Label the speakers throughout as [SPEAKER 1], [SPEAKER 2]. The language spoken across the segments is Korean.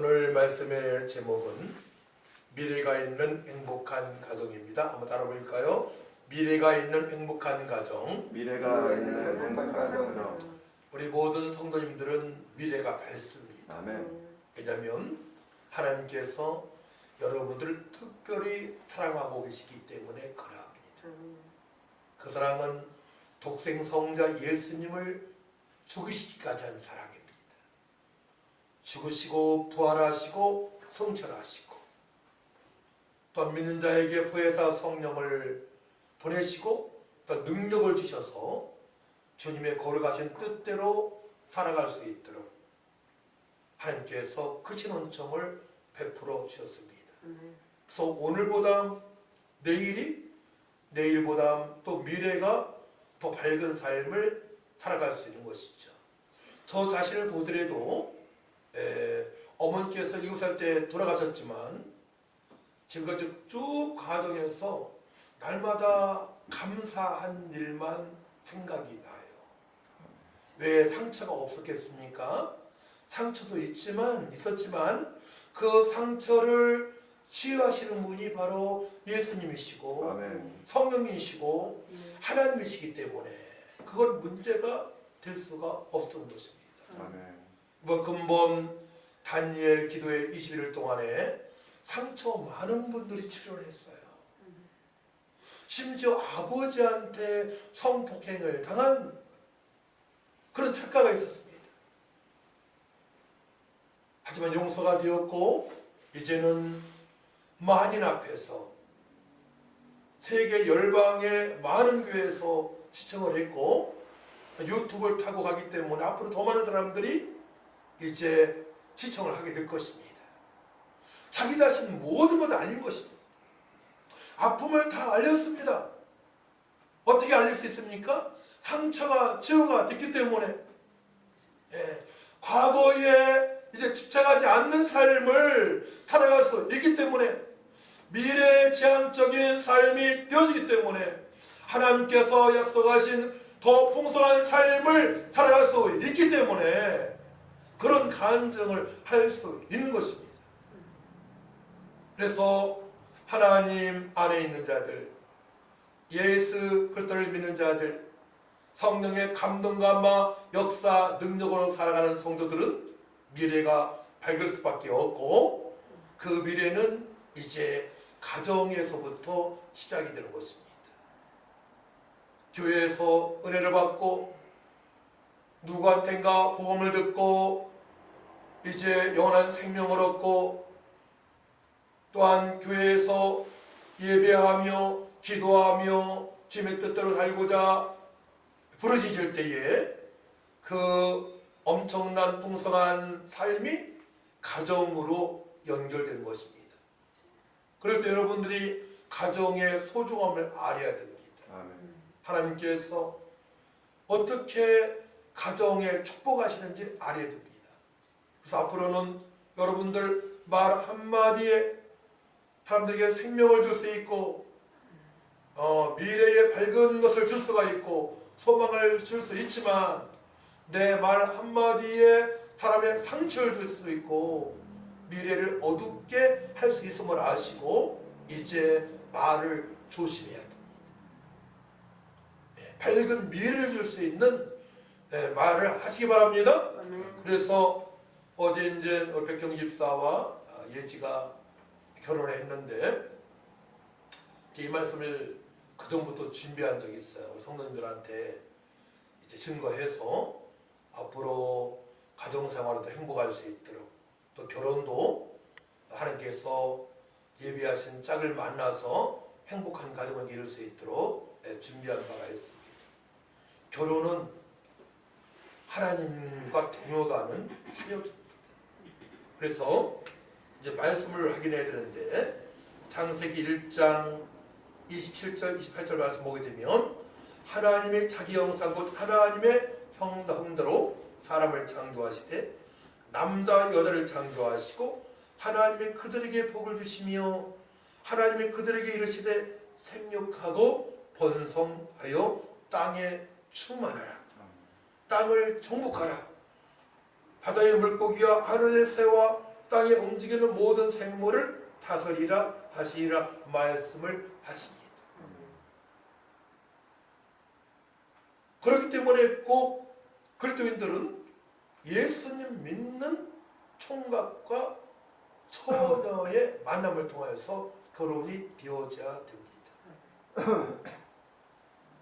[SPEAKER 1] 오늘 말씀의 제목은 미래가 있는 행복한 가정입니다. 한번 따라 볼까요? 미래가 있는 행복한 가정.
[SPEAKER 2] 미래가 있는 행복한 가정.
[SPEAKER 1] 우리 모든 성도님들은 미래가 밝습니다.
[SPEAKER 2] 아멘.
[SPEAKER 1] 왜냐하면 하나님께서 여러분들을 특별히 사랑하고 계시기 때문에 그러합니다. 그 사랑은 독생성자 예수님을 죽으시기까지 한 사랑입니다. 죽으시고 부활하시고 성천하시고 또 믿는 자에게 보혜사 성령을 보내시고 또 능력을 주셔서 주님의 거룩하신 뜻대로 살아갈 수 있도록 하나님께서 크신 은총을 베풀어 주셨습니다. 그래서 오늘보다 내일이, 내일보다 또 미래가 더 밝은 삶을 살아갈 수 있는 것이죠. 저 자신을 보더라도 어머니께서 7살 때 돌아가셨지만 지금까지 쭉 과정에서 날마다 감사한 일만 생각이 나요. 왜 상처가 없었겠습니까? 상처도 있었지만 그 상처를 치유하시는 분이 바로 예수님이시고
[SPEAKER 2] 아멘.
[SPEAKER 1] 성령이시고 하나님이시기 때문에 그건 문제가 될 수가 없던 것입니다.
[SPEAKER 2] 아멘.
[SPEAKER 1] 근본 다니엘 기도회 21일 동안에 상처 많은 분들이 출연했어요. 심지어 아버지한테 성폭행을 당한 그런 작가가 있었습니다. 하지만 용서가 되었고 이제는 만인 앞에서 세계 열방의 많은 교회에서 시청을 했고 유튜브를 타고 가기 때문에 앞으로 더 많은 사람들이 이제 시청을 하게 될 것입니다. 자기 자신 모든 것 알린 것입니다. 아픔을 다 알렸습니다. 어떻게 알릴 수 있습니까? 상처가 치유가 됐기 때문에 과거에 이제 집착하지 않는 삶을 살아갈 수 있기 때문에 미래지향적인 삶이 되어지기 때문에 하나님께서 약속하신 더 풍성한 삶을 살아갈 수 있기 때문에 그런 간증을 할 수 있는 것입니다. 그래서 하나님 안에 있는 자들, 예수 그리스도를 믿는 자들, 성령의 감동과 역사, 능력으로 살아가는 성도들은 미래가 밝을 수밖에 없고 그 미래는 이제 가정에서부터 시작이 되는 것입니다. 교회에서 은혜를 받고 누구한텐가 복음을 듣고 이제 영원한 생명을 얻고 또한 교회에서 예배하며 기도하며 주님의 뜻대로 살고자 부르짖을 때에 그 엄청난 풍성한 삶이 가정으로 연결되는 것입니다. 그럴 때 여러분들이 가정의 소중함을 알아야 됩니다.
[SPEAKER 2] 아멘.
[SPEAKER 1] 하나님께서 어떻게 가정에 축복하시는지 알아야 됩니다. 그래서 앞으로는 여러분들 말 한마디에 사람들에게 생명을 줄 수 있고 미래에 밝은 것을 줄 수가 있고 소망을 줄 수 있지만 내 말 한마디에 사람의 상처를 줄 수 있고 미래를 어둡게 할 수 있음을 아시고 이제 말을 조심해야 됩니다. 밝은 미래를 줄 수 있는 말을 하시기 바랍니다. 그래서 어제 이제 백경 집사와 예지가 결혼을 했는데 이 말씀을 그전부터 준비한 적이 있어요. 성도님들한테 이제 증거해서 앞으로 가정생활도 행복할 수 있도록 또 결혼도 하나님께서 예비하신 짝을 만나서 행복한 가정을 이룰 수 있도록 준비한 바가 있습니다. 결혼은 하나님과 동역하는 사역입니다. 그래서 이제 말씀을 확인해야 되는데 창세기 1장 27절 28절 말씀 보게 되면 하나님의 자기 형상 곧 하나님의 형상대로 사람을 창조하시되 남자 여자를 창조하시고 하나님의 그들에게 복을 주시며 하나님의 그들에게 이르시되 생육하고 번성하여 땅에 충만하라. 땅을 정복하라. 바다의 물고기와 하늘의 새와 땅에 움직이는 모든 생물을 다스리라 하시리라 말씀을 하십니다. 그렇기 때문에 꼭 그리스도인들은 예수님 믿는 총각과 처녀의 만남을 통해서 결혼이 되어져야 됩니다.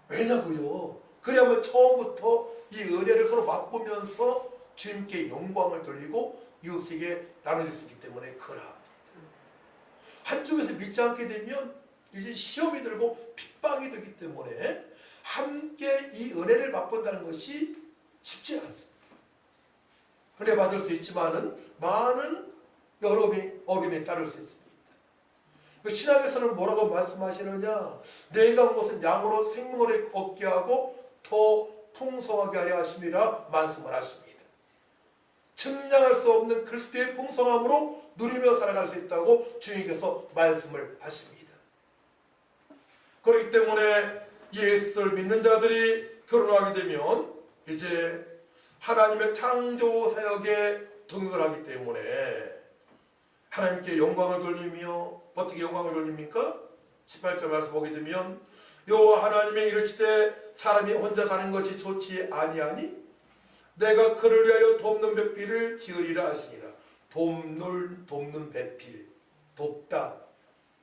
[SPEAKER 1] 왜냐고요? 그래야만 처음부터 이 은혜를 서로 맛보면서 주님께 영광을 돌리고 이웃에게 나눠줄 수 있기 때문에 그러합니다. 한쪽에서 믿지 않게 되면 이제 시험이 들고 핍박이 들기 때문에 함께 이 은혜를 맛본다는 것이 쉽지 않습니다. 은혜 받을 수 있지만은 많은 여러 어려움에 따를 수 있습니다. 신학에서는 뭐라고 말씀하시느냐? 내가 온 것은 양으로 생명을 얻게 하고 더 풍성하게 하려 하심이라 말씀을 하십니다. 측량할 수 없는 그리스도의 풍성함으로 누리며 살아갈 수 있다고 주님께서 말씀을 하십니다. 그렇기 때문에 예수를 믿는 자들이 결혼하게 되면 이제 하나님의 창조 사역에 동역을 하기 때문에 하나님께 영광을 돌리며 어떻게 영광을 돌립니까? 18절 말씀 보게 되면 여호와 하나님의 이르시되 사람이 혼자 사는 것이 좋지 아니하니 내가 그를 위하여 돕는 배필을 지으리라 하시니라. 돕는 배필, 돕다.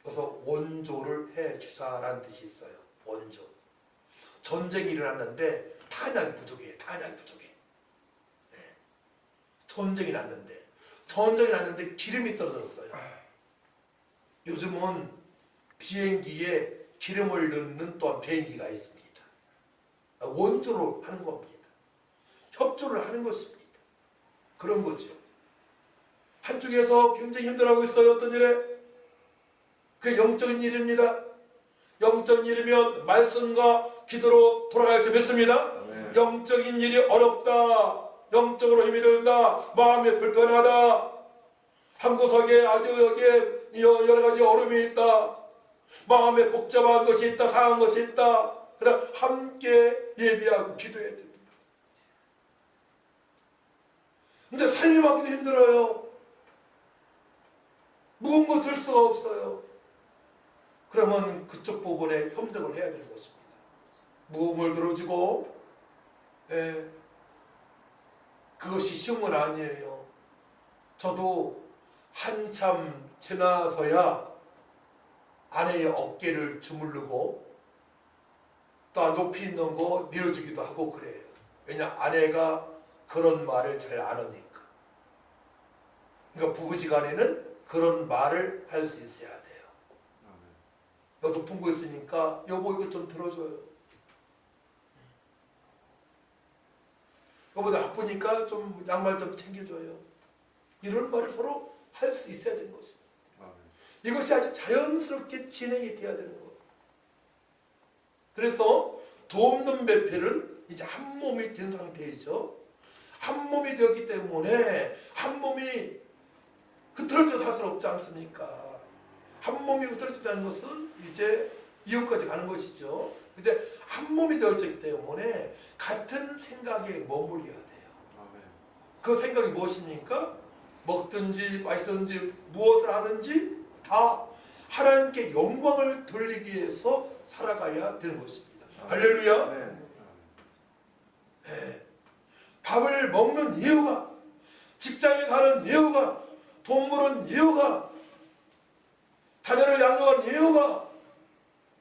[SPEAKER 1] 그래서 원조를 해주자라는 뜻이 있어요. 원조. 전쟁이 일어났는데 탄약이 부족해. 탄약이 부족해. 네. 전쟁이 났는데 기름이 떨어졌어요. 요즘은 비행기에 기름을 넣는 또한 비행기가 있습니다. 원조로 하는 겁니다. 협조를 하는 것입니다. 그런 거죠. 한쪽에서 굉장히 힘들어하고 있어요. 어떤 일에? 그게 영적인 일입니다. 영적인 일이면 말씀과 기도로 돌아갈 줄 믿습니다. 영적인 일이 어렵다. 영적으로 힘이 든다. 마음이 불편하다. 한 구석에 아주 여기에 여러 가지 어려움이 있다. 마음에 복잡한 것이 있다. 상한 것이 있다. 그럼 함께 예비하고 기도해야 됩니다. 근데 살림하기도 힘들어요. 무거운 거 들 수가 없어요. 그러면 그쪽 부분에 협력을 해야 되는 것입니다. 무거움을 들어주고, 그것이 쉬운 건 아니에요. 저도 한참 지나서야 아내의 어깨를 주물르고 또 높이 있는 거 밀어주기도 하고 그래요. 왜냐 아내가 그런 말을 잘 안 하니까. 그러니까 부부지간에는 그런 말을 할 수 있어야 돼요. 여기 높은 거 있으니까 여보 이거 좀 들어줘요. 여보 나 아프니까 좀 양말 좀 챙겨줘요. 이런 말을 서로 할 수 있어야 되는 것입니다. 이것이 아주 자연스럽게 진행이 돼야 되는 거예요. 그래서 돕는 배필은 이제 한 몸이 된 상태이죠. 한 몸이 되었기 때문에 한 몸이 흐트러져 살 수는 없지 않습니까? 한 몸이 흐트러진다는 것은 이제 이혼까지 가는 것이죠. 근데 한 몸이 되었기 때문에 같은 생각에 머물러야 돼요. 그 생각이 무엇입니까? 먹든지 마시든지 무엇을 하든지 다 하나님께 영광을 돌리기 위해서 살아가야 되는 것입니다. 할렐루야. 네. 밥을 먹는 이유가, 직장에 가는 이유가, 돈 버는 이유가, 자녀를 양육하는 이유가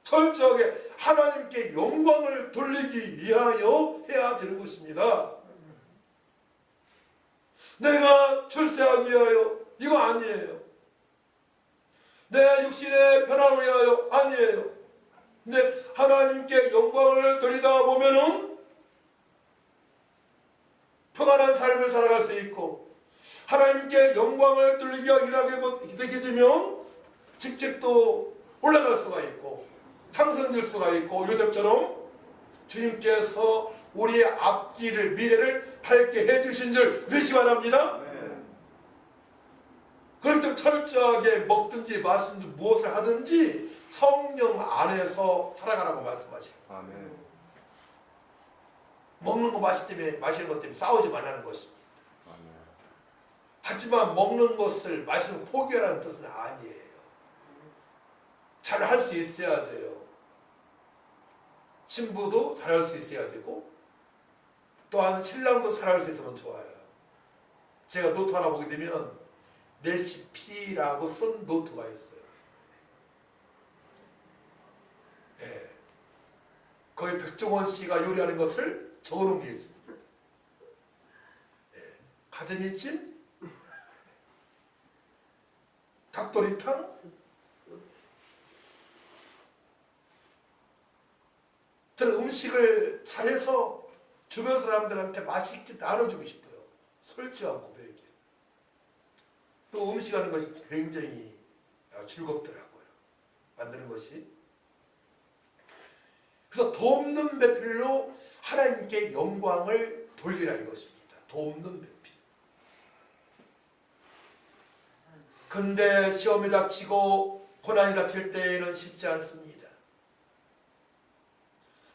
[SPEAKER 1] 철저하게 하나님께 영광을 돌리기 위하여 해야 되는 것입니다. 내가 출세하기 위하여 이거 아니에요. 내 육신의 편함을 위하여 아니에요. 근데 하나님께 영광을 돌리다 보면은 평안한 삶을 살아갈 수 있고 하나님께 영광을 돌리기 위하여 일하게 되게 되면 직책도 올라갈 수가 있고 상승될 수가 있고 요셉처럼 주님께서 우리의 앞길을 미래를 밝게 해주신 줄 믿으시 바랍니다. 그렇기 때문에 철저하게 먹든지 마시든지 무엇을 하든지 성령 안에서 살아가라고 말씀하셔요. 먹는 거 마시는 것 때문에 싸우지 말라는 것입니다. 하지만 먹는 것을 마시는 포기하라는 뜻은 아니에요. 잘 할 수 있어야 돼요. 신부도 잘할 수 있어야 되고 또한 신랑도 잘할 수 있으면 좋아요. 제가 노트 하나 보게 되면 레시피라고 쓴 노트가 있어요. 예. 거기 백종원 씨가 요리하는 것을 적어놓은 게 있습니다. 예. 가재미찜, 닭도리탕, 저는 음식을 잘해서 주변 사람들한테 맛있게 나눠주고 싶어요. 솔직한 고백이에요. 또 음식하는 것이 굉장히 즐겁더라고요. 만드는 것이. 그래서 돕는 배필로 하나님께 영광을 돌리라 이것입니다. 돕는 배필. 근데 시험이 닥치고 고난이 닥칠 때에는 쉽지 않습니다.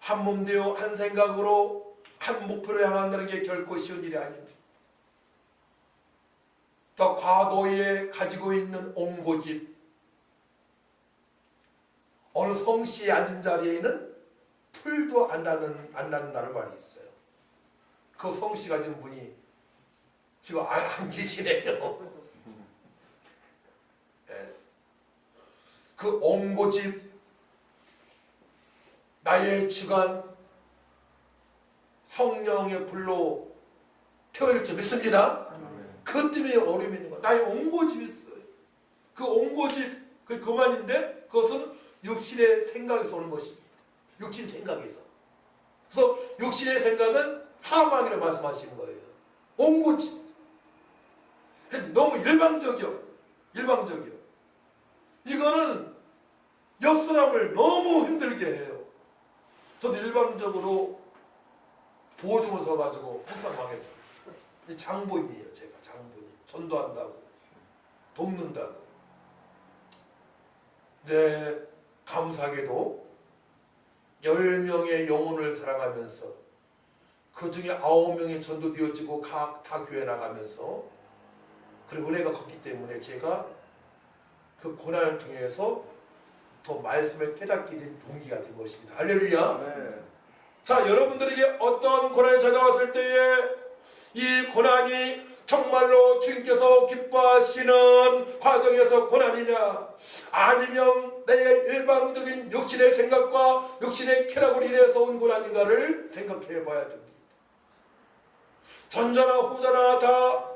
[SPEAKER 1] 한 몸 되어 한 생각으로 한 목표를 향한다는 게 결코 쉬운 일이 아닙니다. 또 과거에 가지고 있는 옹고집, 어느 성씨에 앉은 자리에는 풀도 안 난다는 말이 있어요. 그 성씨 가진 분이 지금 안 계시네요. 네. 그 옹고집, 나의 주관, 성령의 불로 태워질 줄 믿습니다. 그것 때문에 어려움이 있는 거야. 나의 옹고집이 있어요. 그 옹고집, 그만인데 그것은 육신의 생각에서 오는 것입니다. 육신 생각에서. 그래서 육신의 생각은 사망이라고 말씀하시는 거예요. 옹고집. 너무 일방적이요. 일방적이요. 이거는 옆 사람을 너무 힘들게 해요. 저도 일방적으로 보호종을 서가지고 폭삭 망했어요. 장본이에요. 제가 장본이. 전도한다고 돕는다고. 네, 감사하게도 10명의 영혼을 사랑하면서 그 중에 9명이 전도되어지고 다 교회 나가면서 그리고 은혜가 컸기 때문에 제가 그 고난을 통해서 더 말씀을 깨닫게 된 동기가 된 것입니다. 할렐루야.
[SPEAKER 2] 네.
[SPEAKER 1] 자, 여러분들에게 어떤 고난이 찾아왔을 때에 이 고난이 정말로 주님께서 기뻐하시는 과정에서 고난이냐, 아니면 내 일방적인 육신의 생각과 육신의 쾌락으로 인해서 온 고난인가를 생각해 봐야 됩니다. 전자나 후자나 다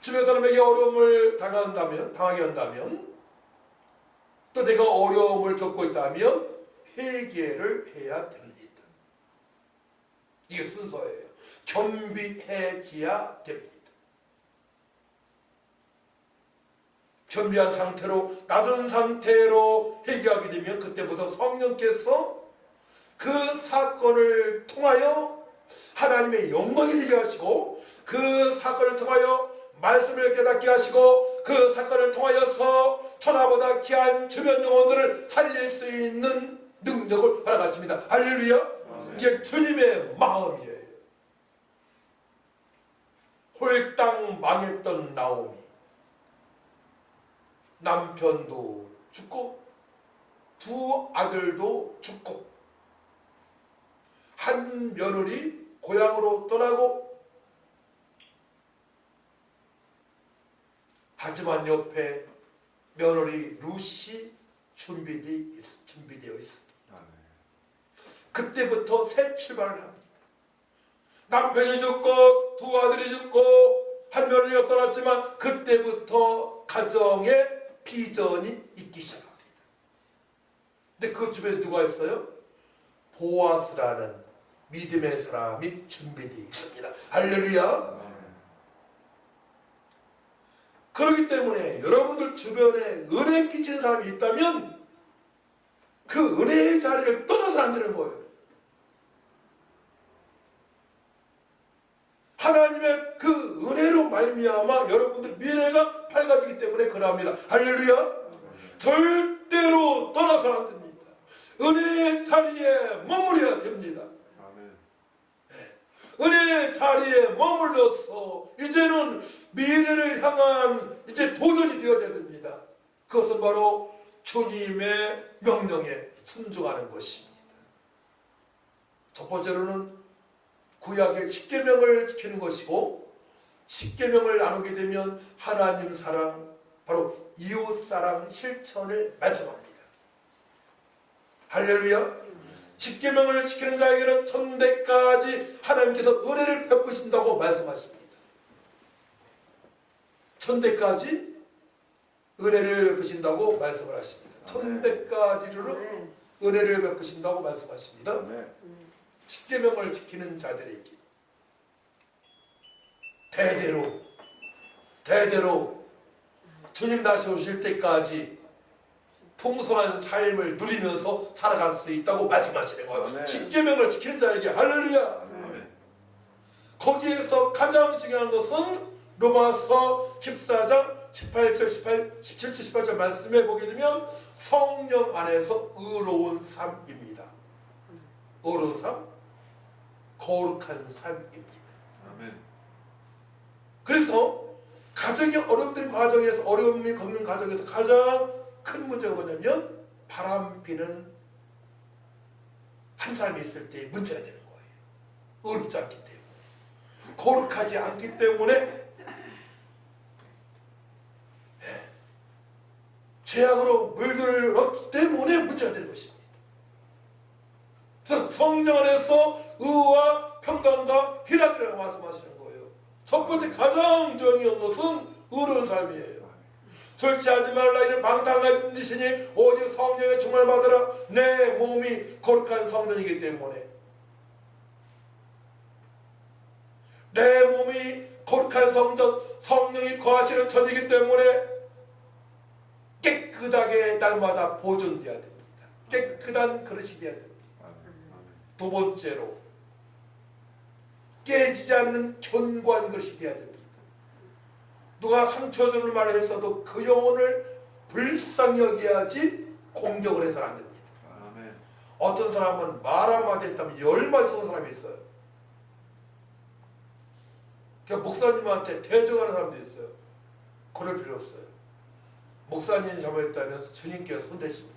[SPEAKER 1] 주변 사람에게 어려움을 당하게 한다면, 또 내가 어려움을 겪고 있다면 회개를 해야 됩니다. 이게 순서예요. 겸비해져야 됩니다. 겸비한 상태로, 낮은 상태로 회개하게 되면 그때부터 성령께서 그 사건을 통하여 하나님의 영광이 되게 하시고, 그 사건을 통하여 말씀을 깨닫게 하시고, 그 사건을 통하여서 천하보다 귀한 주변 영혼들을 살릴 수 있는 능력을 받아가십니다. 할렐루야. 이게 주님의 마음이에요. 홀딱 망했던 나오미, 남편도 죽고 두 아들도 죽고 한 며느리 고향으로 떠나고, 하지만 옆에 며느리 룻이 준비되어 있습니다. 그때부터 새 출발을 합니다. 남편이 죽고 두 아들이 죽고 한 며느리가 떠났지만 그때부터 가정에 비전이 있기 시작합니다. 근데 그 주변에 누가 있어요? 보아스라는 믿음의 사람이 준비되어 있습니다. 할렐루야. 그렇기 때문에 여러분들 주변에 은혜 끼치는 사람이 있다면 그 은혜의 자리를 떠나서는 안 되는 거예요. 하나님의 그 은혜로 말미암아 여러분들 미래가 밝아지기 때문에 그러합니다. 할렐루야. 절대로 떠나서는 안 됩니다. 은혜의 자리에 머무려야 됩니다. 네. 은혜의 자리에 머물러서 이제는 미래를 향한 이제 도전이 되어져야 됩니다. 그것은 바로 주님의 명령에 순종하는 것입니다. 첫 번째로는 구약의 십계명을 지키는 것이고, 십계명을 나누게 되면 하나님 사랑, 바로 이웃 사랑 실천을 말씀합니다. 할렐루야. 십계명을 지키는 자에게는 천대까지 하나님께서 은혜를 베푸신다고 말씀하십니다. 천대까지 은혜를 베푸신다고 말씀을 하십니다. 천대까지로 은혜를 베푸신다고 말씀하십니다. 십계명을 지키는 자들에게 대대로 주님 다시 오실 때까지 풍성한 삶을 누리면서 살아갈 수 있다고 말씀하시는 거예요. 십계명을 지키는 자에게. 할렐루야. 거기에서 가장 중요한 것은 로마서 14장 17절 18절 말씀해 보게 되면 성령 안에서 의로운 삶입니다. 의로운 삶, 거룩한 삶입니다. 그래서 가정의 어려움이 겪는 과정에서 가장 큰 문제가 뭐냐면 바람피는 한 사람이 있을 때 문제가 되는 거예요. 의롭지 않기 때문에, 거룩하지 않기 때문에, 죄악으로 물들었기 때문에 문제가 되는 것입니다. 그래서 성령 안에서 의와 평강과 희락이라고 말씀하시는 거예요. 첫 번째 가장 중요한 것은 의로운 삶이에요. 절제하지 말라 이는 방탕한 짓이니 오직 성령의 충만을 받으라. 내 몸이 거룩한 성전이기 때문에, 내 몸이 거룩한 성전, 성령이 거하시는 전이기 때문에 깨끗하게 날마다 보존되어야 됩니다. 깨끗한 그릇이 되어야 됩니다. 두 번째로 깨지지 않는 견고한 것이 되어야 됩니다. 누가 상처 주는 말을 했어도 그 영혼을 불쌍히 여겨야지 공격을 해서는 안 됩니다. 어떤 사람은 말 한마디 했다면 10마디 쏘는 사람이 있어요. 그러니까 목사님한테 대적하는 사람도 있어요. 그럴 필요 없어요. 목사님이 잘못했다면 주님께서 손대십니다.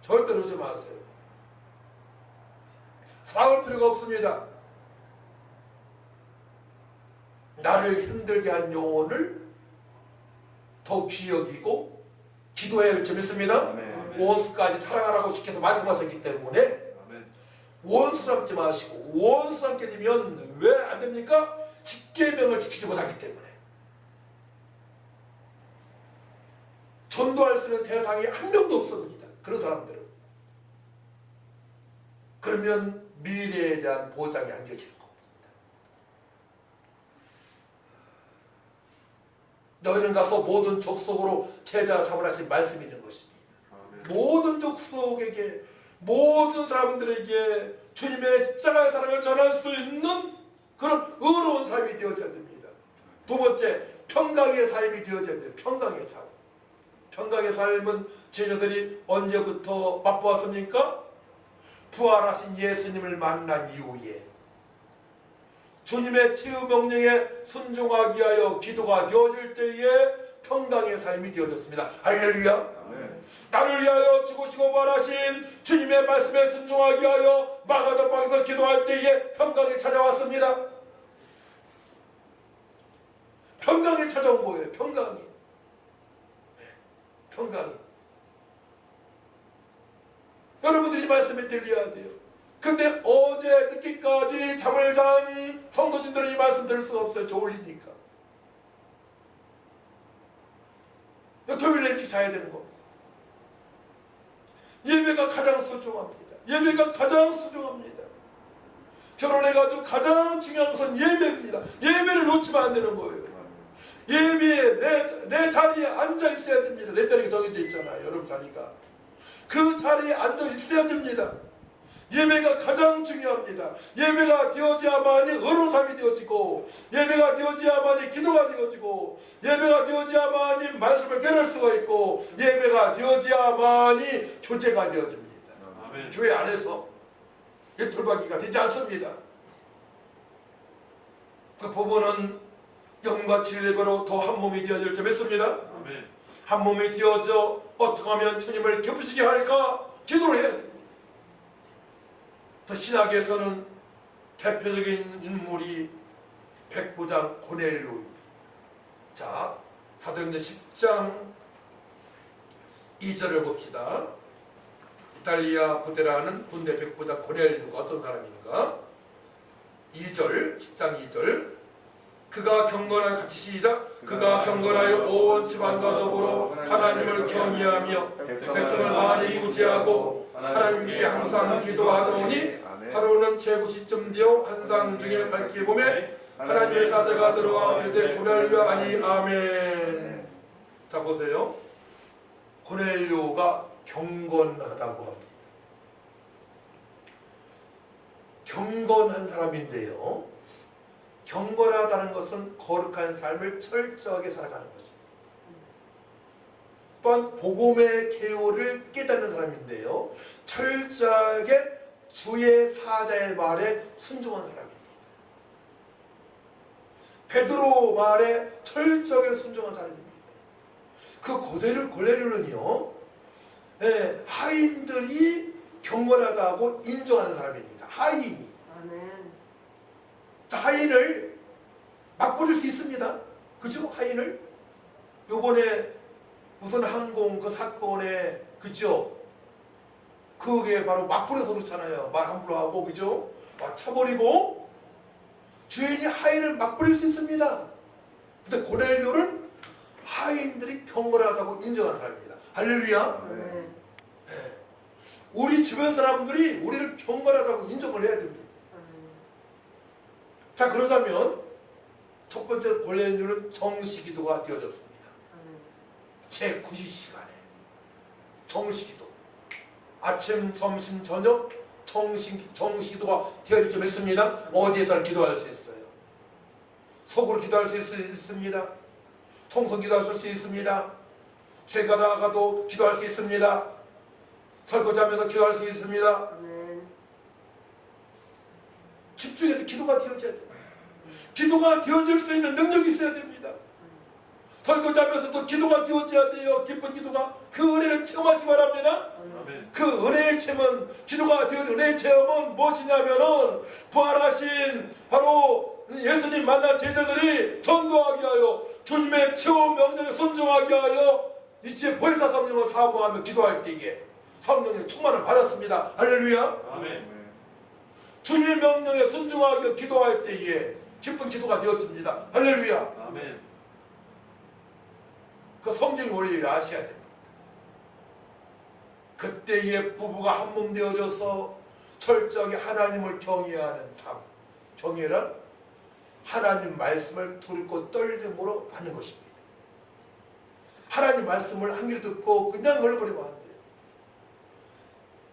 [SPEAKER 1] 절대 그러지 마세요. 싸울 필요가 없습니다. 나를 힘들게 한 영혼을 더 귀히 여기고 기도해야 할 점이 있습니다. 원수까지 사랑하라고 주께서 말씀하셨기 때문에 원수 삼지 마시고, 원수 삼게 되면 왜 안 됩니까? 십계명을 지키지 못하기 때문에. 전도할 수 있는 대상이 한 명도 없습니다. 그런 사람들은. 그러면 미래에 대한 보장이 안겨지는 겁니다. 너희는 가서 모든 족속으로 제자 삼으라 하신 말씀이 있는 것입니다. 모든 족속에게, 모든 사람들에게 주님의 십자가의 사랑을 전할 수 있는 그런 의로운 삶이 되어져야 됩니다. 두 번째, 평강의 삶이 되어져야 돼요. 평강의 삶. 평강의 삶은 제자들이 언제부터 맛보았습니까? 부활하신 예수님을 만난 이후에 주님의 치유 명령에 순종하기 위하여 기도가 되어질 때에 평강의 삶이 되어졌습니다. 할렐루야. 나를 위하여 죽으시고 부활하신 주님의 말씀에 순종하기 위하여 마가다방에서 기도할 때에 평강이 찾아왔습니다. 평강이 찾아온 거예요. 평강이. 평강이. 여러분들이 말씀에 들려야 돼요. 근데 어제 늦게까지 잠을 잔 성도님들은 이 말씀 들을 수가 없어요. 졸리니까. 토요일 일찍 자야 되는 겁니다. 예배가 가장 소중합니다. 예배가 가장 소중합니다. 결혼해가지고 가장 중요한 것은 예배입니다. 예배를 놓치면 안 되는 거예요. 예배에 내 자리에 앉아 있어야 됩니다. 내 자리가 정해져 있잖아요. 여러분 자리가. 그 자리에 앉아 있어야 됩니다. 예배가 가장 중요합니다. 예배가 되어져야만이 의로운 삶이 되어지고, 예배가 되어져야만이 기도가 되어지고, 예배가 되어져야만이 말씀을 깨달을 수가 있고, 예배가 되어져야만이 교제가 되어집니다. 아멘. 교회 안에서 이틀박이가 되지 않습니다. 그 부분은 영과 진리로 더 한 몸이 되어질 줄 믿습니다.
[SPEAKER 3] 아멘.
[SPEAKER 1] 한 몸이 되어져 어떻게 하면 주님을 기쁘시게 할까 기도를 해야 됩니다. 또 신학에서는 대표적인 인물이 백부장 고넬료입니다. 자, 사도행전 10장 2절을 봅시다. 이탈리아 부대라는 군대 백부장 고넬료가 어떤 사람인가? 2절, 10장 2절. 그가 경건하여 같이 시작. 그가 경건하여 온 집안과 더불어 하나님을 경외하며 백성을 많이 구제하고 하나님께 항상 기도하더니 하루는 제구 시점 되어 환상 중에 밝게 보매 하나님의 사자가 들어와 이르되 고넬료야 아니 아멘. 자 보세요. 고넬료가 경건하다고 합니다. 경건한 사람인데요. 경건하다는 것은 거룩한 삶을 철저하게 살아가는 것입니다. 또한 복음의 계율을 깨닫는 사람인데요. 철저하게 주의 사자의 말에 순종한 사람입니다. 베드로 말에 철저하게 순종한 사람입니다. 그 고넬료는요, 하인들이 경건하다고 인정하는 사람입니다. 하인이.
[SPEAKER 4] 아멘.
[SPEAKER 1] 자, 하인을 맞부릴 수 있습니다. 그죠? 하인을. 요번에 무슨 항공 그 사건에, 그죠? 그게 바로 맞부려서 그렇잖아요. 말 함부로 하고, 그죠? 막 차버리고, 주인이 하인을 맞부릴 수 있습니다. 근데 고넬료는 하인들이 경건하다고 인정한 사람입니다. 할렐루야.
[SPEAKER 4] 아멘.
[SPEAKER 1] 우리 주변 사람들이 우리를 경건하다고 인정을 해야 됩니다. 자, 그러자면 첫 번째 고넬료는 정시기도가 되어졌습니다. 제 9시간에 정시기도, 아침, 점심, 저녁 정시기도가 되어질 줄 믿습니다. 어디에서 기도할 수 있어요? 속으로 기도할 수 있습니다. 통성 기도할 수 있습니다. 길 가다가도 기도할 수 있습니다. 설거지하면서 기도할 수 있습니다. 집중해서 기도가 되어져야 됩니다. 기도가 되어질 수 있는 능력이 있어야 됩니다. 설거지하면서도 기도가 되어져야 돼요. 기쁜 기도가. 그 은혜를 체험하시 바랍니다.
[SPEAKER 3] 아멘.
[SPEAKER 1] 그 은혜의 체험은, 기도가 되어진 은혜의 체험은 무엇이냐면은 부활하신 바로 예수님 만난 제자들이 전도하게 하여 주님의 최후 명령에 순종하게 하여 이제 보혜사 성령을 사모하며 기도할 때에 성령의 충만을 받았습니다. 할렐루야.
[SPEAKER 3] 아멘.
[SPEAKER 1] 주님의 명령에 순종하게 기도할 때에 기쁜 기도가 되어집니다. 할렐루야.
[SPEAKER 3] 아멘.
[SPEAKER 1] 그 성경의 원리를 아셔야 됩니다. 그때에 부부가 한 몸 되어져서 철저하게 하나님을 경외하는 삶. 경외란 하나님 말씀을 두렵고 떨림으로 하는 것입니다. 하나님 말씀을 한 귀로 듣고 그냥 걸어버리면 안 돼요.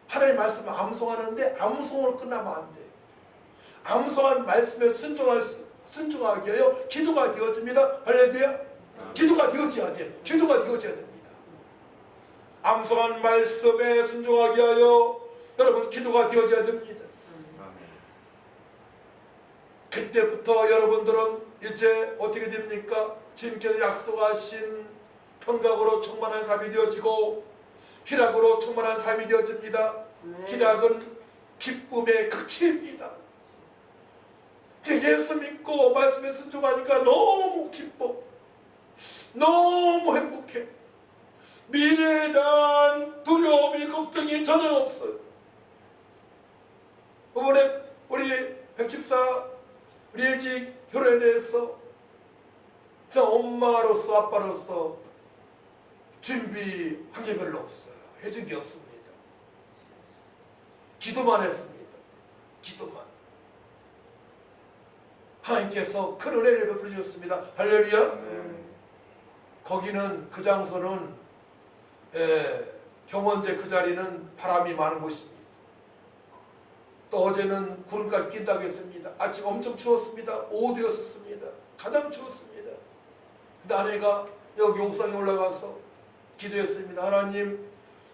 [SPEAKER 1] 하나님 말씀을 암송하는데 암송으로 끝나면 안 돼요. 암송한 말씀에 순종하게 하여 기도가 되어집니다. 할렐루야. 기도가 되어져야 돼요. 기도가 되어져야 됩니다. 암송한 말씀에 순종하게 하여 여러분 기도가 되어져야 됩니다. 그때부터 여러분들은 이제 어떻게 됩니까? 주님께서 약속하신 평강으로 충만한 삶이 되어지고 희락으로 충만한 삶이 되어집니다. 희락은 기쁨의 극치입니다. 예수 믿고 말씀에 순종하니까 너무 기뻐. 너무 행복해. 미래에 대한 두려움이 걱정이 전혀 없어요. 이번에 우리 백집사 우리 애지 결혼에 대해서 저 엄마로서 아빠로서 준비한 게 별로 없어요. 해준 게 없습니다. 기도만 했습니다. 기도만. 하나님께서 큰 은혜를 베풀어 주셨습니다. 할렐루야. 거기는 그 장소는 경원제 그 자리는 바람이 많은 곳입니다. 또 어제는 구름까지 낀다고 했습니다. 아침 엄청 추웠습니다. 오후되었습니다. 가장 추웠습니다. 근데 아내가 여기 옥상에 올라가서 기도했습니다. 하나님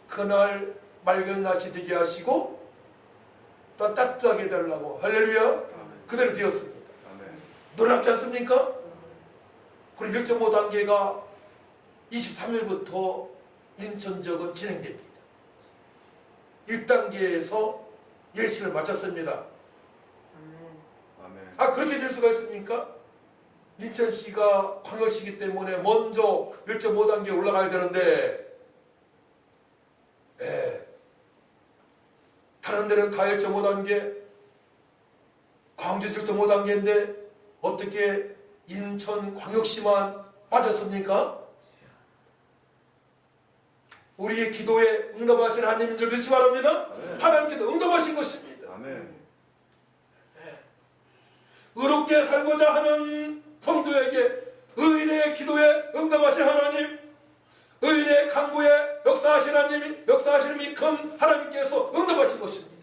[SPEAKER 1] 그날 맑은 날씨 되게 하시고 또 따뜻하게 해달라고. 할렐루야. 그대로 되었습니다. 놀랍지 않습니까? 그리고 1.5단계가 23일부터 인천 지역은 진행됩니다. 1단계에서 예식을 마쳤습니다.
[SPEAKER 2] 아멘.
[SPEAKER 1] 그렇게 될 수가 있습니까? 인천시가 광역시기 때문에 먼저 1.5단계에 올라가야 되는데, 다른 데는 다 1.5단계, 광주 1.5단계인데 어떻게 인천 광역시만 빠졌습니까? 우리의 기도에 응답하신 하나님인 줄 믿으시 바랍니다.
[SPEAKER 2] 아멘.
[SPEAKER 1] 하나님께서 응답하신 것입니다.
[SPEAKER 2] 아멘.
[SPEAKER 1] 의롭게 살고자 하는 성도에게 의인의 기도에 응답하신 하나님, 의인의 간구에 역사하시는 이 큰 하나님께서 응답하신 것입니다.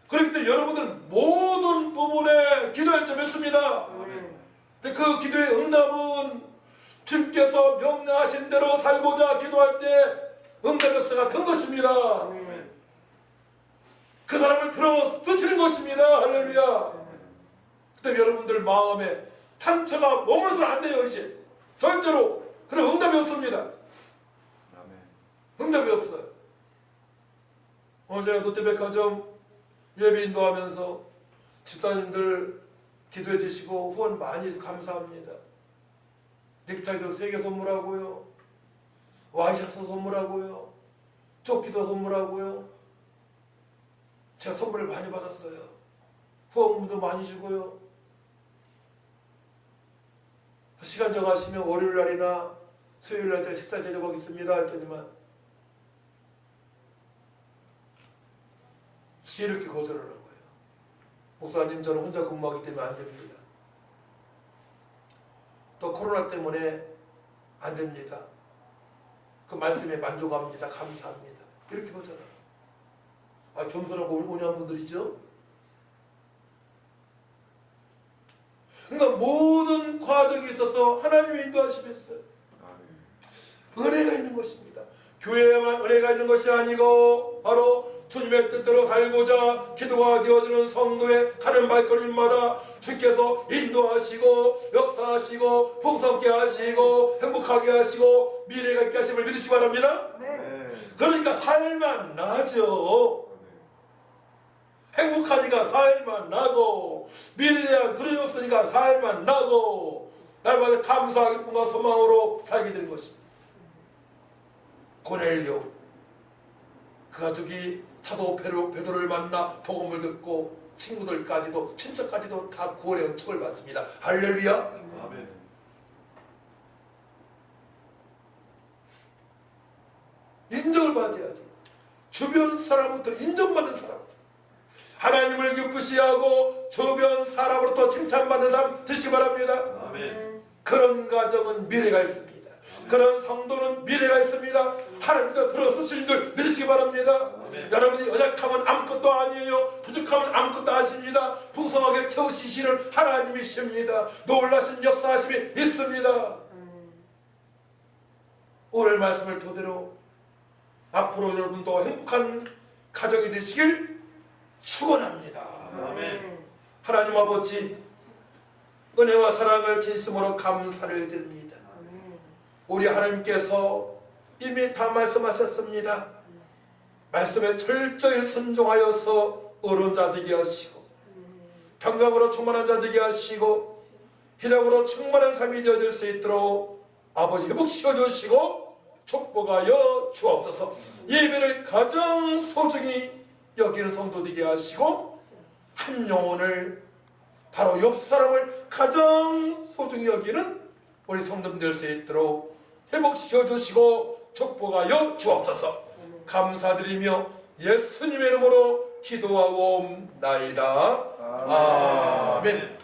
[SPEAKER 1] 그렇기 때문에 여러분들 모든 부분에 기도할 점 있습니다. 근데 그 기도의 응답은 주님께서 명령하신 대로 살고자 기도할 때 응답 역사가 큰 것입니다. 그 사람을 들어 쓰시는 것입니다. 할렐루야. 그때 여러분들 마음에 상처가 머물러서는 안 돼요. 이제 절대로 그런 응답이 없습니다.
[SPEAKER 2] 아멘.
[SPEAKER 1] 응답이 없어요. 오늘 제가 롯데백화점 예배 인도하면서 집사님들 기도해 주시고 후원 많이 해서 감사합니다. 넥타이도 3개 선물하고요, 와이셔츠 선물하고요, 조끼도 선물하고요. 제가 선물을 많이 받았어요. 후원금도 많이 주고요. 시간 정하시면 월요일 날이나 수요일 날 제가 식사 대접하겠습니다 했더니만 지혜롭게 거절을 한 거예요. 목사님, 저는 혼자 근무하기 때문에 안 됩니다. 또 코로나 때문에 안 됩니다. 그 말씀에 만족합니다. 감사합니다. 이렇게 거절을. 겸손하고 온유한 분들이죠. 그러니까 모든 과정에 있어서 하나님의 인도하심이었어요. 은혜가 있는 것입니다. 교회에만 은혜가 있는 것이 아니고 바로 주님의 뜻대로 살고자 기도가 되어지는 성도의 가는 발걸음마다 주께서 인도하시고 역사하시고 풍성케 하시고 행복하게 하시고 미래가 있게 하심을 믿으시기 바랍니다.
[SPEAKER 2] 네.
[SPEAKER 1] 그러니까 살만 나죠. 행복하니까 살만 나고 미래에 대한 두려움이 없으니까 살만 나고 날마다 감사와 기쁨과 소망으로 살게 되는 것입니다. 고넬료 그 가족이 사도 베드로를 만나 복음을 듣고 친구들까지도 친척까지도 다 구원의 은총을 받습니다. 할렐루야.
[SPEAKER 2] 아멘.
[SPEAKER 1] 인정을 받아야 돼. 주변 사람부터 인정받는 사람, 하나님을 기쁘시하고 주변 사람으로부터 칭찬받는 사람 되시기 바랍니다.
[SPEAKER 2] 아멘.
[SPEAKER 1] 그런 가정은 미래가 있습니다. 그런 성도는 미래가 있습니다. 하나님께서 들어서신 줄 믿으시기 바랍니다.
[SPEAKER 2] 아멘.
[SPEAKER 1] 여러분이 연약하면 아무것도 아니에요. 부족하면 아무것도 아십니다. 풍성하게 채우시는 하나님이십니다. 놀라신 역사하심이 있습니다. 오늘 말씀을 토대로 앞으로 여러분도 행복한 가정이 되시길 축원합니다.
[SPEAKER 2] 아멘.
[SPEAKER 1] 하나님 아버지, 은혜와 사랑을 진심으로 감사를 드립니다. 우리 하나님께서 이미 다 말씀하셨습니다. 말씀에 철저히 순종하여서 의로운 자 되게 하시고 평강으로 충만한 자 되게 하시고 희락으로 충만한 삶이 되어질 수 있도록 아버지 회복시켜 주시고 축복하여 주옵소서. 예배를 가장 소중히 여기는 성도 되게 하시고 한 영혼을 바로 옆 사람을 가장 소중히 여기는 우리 성도들 될 수 있도록 회복시켜 주시고 축복하여 주옵소서. 감사드리며 예수님의 이름으로 기도하옵나이다. 아멘.